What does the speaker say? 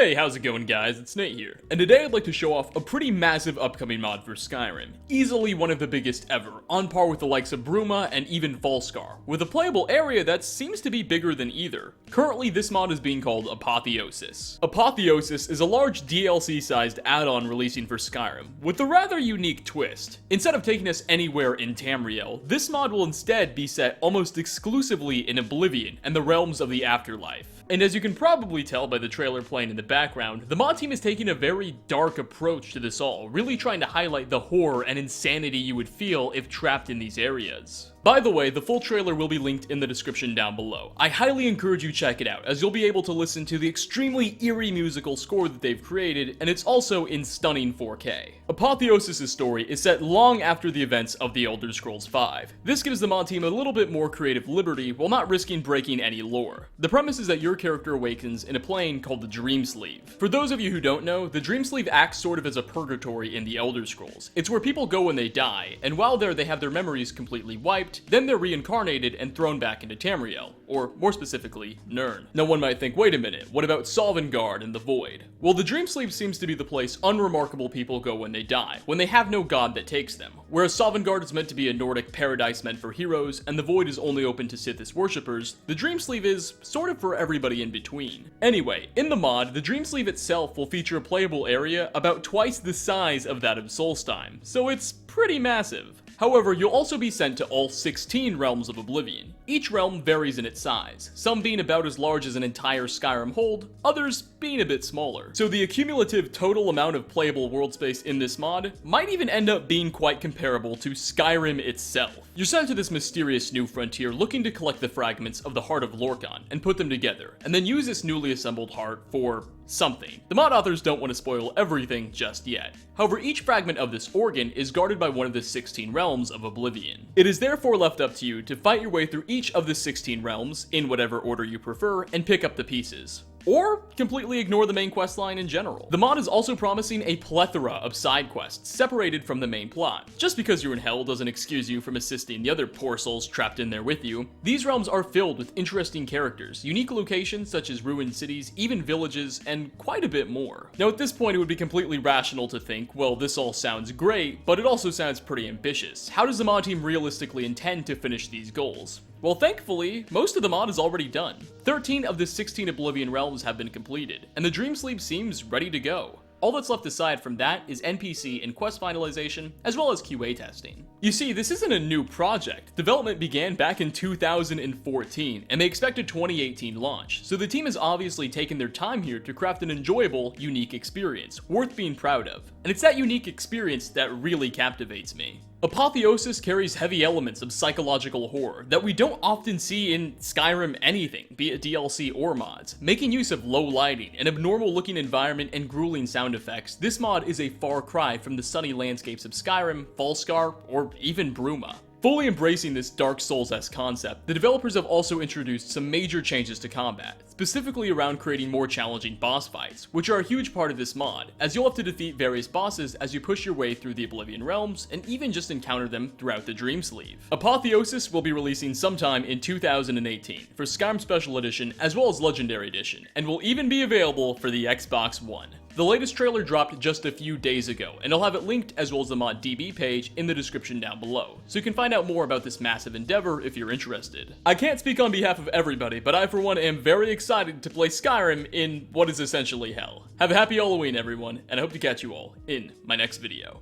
Hey, how's it going guys? It's Nate here, and today I'd like to show off a pretty massive upcoming mod for Skyrim. Easily one of the biggest ever, on par with the likes of Bruma and even Volskar, with a playable area that seems to be bigger than either. Currently, this mod is being called Apotheosis. Apotheosis is a large DLC-sized add-on releasing for Skyrim, with a rather unique twist. Instead of taking us anywhere in Tamriel, this mod will instead be set almost exclusively in Oblivion and the realms of the afterlife. And as you can probably tell by the trailer playing in the background, the mod team is taking a very dark approach to this all, really trying to highlight the horror and insanity you would feel if trapped in these areas. By the way, the full trailer will be linked in the description down below. I highly encourage you check it out, as you'll be able to listen to the extremely eerie musical score that they've created, and it's also in stunning 4K. Apotheosis' story is set long after the events of The Elder Scrolls V. This gives the mod team a little bit more creative liberty while not risking breaking any lore. The premise is that your character awakens in a plane called the Dreamsleeve. For those of you who don't know, the Dreamsleeve acts sort of as a purgatory in The Elder Scrolls. It's where people go when they die, and while there they have their memories completely wiped, then they're reincarnated and thrown back into Tamriel, or more specifically, Nirn. Now one might think, wait a minute, what about Sovngarde and the Void? Well, the Dreamsleeve seems to be the place unremarkable people go when they die, when they have no god that takes them. Whereas Sovngarde is meant to be a Nordic paradise meant for heroes, and the Void is only open to Sithis worshippers, the Dreamsleeve is sort of for everybody in between. Anyway, in the mod, the Dreamsleeve itself will feature a playable area about twice the size of that of Solstheim, so it's pretty massive. However, you'll also be sent to all 16 realms of Oblivion. Each realm varies in its size, some being about as large as an entire Skyrim hold, others being a bit smaller. So the accumulative total amount of playable world space in this mod might even end up being quite comparable to Skyrim itself. You're sent to this mysterious new frontier looking to collect the fragments of the Heart of Lorkhan and put them together, and then use this newly assembled heart for something. The mod authors don't want to spoil everything just yet. However, each fragment of this organ is guarded by one of the 16 realms of Oblivion. It is therefore left up to you to fight your way through each of the 16 realms, in whatever order you prefer, and pick up the pieces. Or completely ignore the main questline in general. The mod is also promising a plethora of side quests separated from the main plot. Just because you're in hell doesn't excuse you from assisting the other poor souls trapped in there with you. These realms are filled with interesting characters, unique locations such as ruined cities, even villages, and quite a bit more. Now at this point it would be completely rational to think, well, this all sounds great, but it also sounds pretty ambitious. How does the mod team realistically intend to finish these goals? Well, thankfully, most of the mod is already done. 13 of the 16 Oblivion realms have been completed, and the Dreamsleeve seems ready to go. All that's left aside from that is NPC and quest finalization, as well as QA testing. You see, this isn't a new project. Development began back in 2014, and they expect a 2018 launch, so the team has obviously taken their time here to craft an enjoyable, unique experience, worth being proud of. And it's that unique experience that really captivates me. Apotheosis carries heavy elements of psychological horror that we don't often see in Skyrim anything, be it DLC or mods. Making use of low lighting, an abnormal looking environment, and grueling sound effects, this mod is a far cry from the sunny landscapes of Skyrim, Volskar, or even Bruma. Fully embracing this Dark Souls-esque concept, the developers have also introduced some major changes to combat, specifically around creating more challenging boss fights, which are a huge part of this mod, as you'll have to defeat various bosses as you push your way through the Oblivion realms, and even just encounter them throughout the Dreamsleeve. Apotheosis will be releasing sometime in 2018 for Skyrim Special Edition as well as Legendary Edition, and will even be available for the Xbox One. The latest trailer dropped just a few days ago, and I'll have it linked as well as the mod DB page in the description down below, so you can find out more about this massive endeavor if you're interested. I can't speak on behalf of everybody, but I for one am very excited to play Skyrim in what is essentially hell. Have a happy Halloween everyone, and I hope to catch you all in my next video.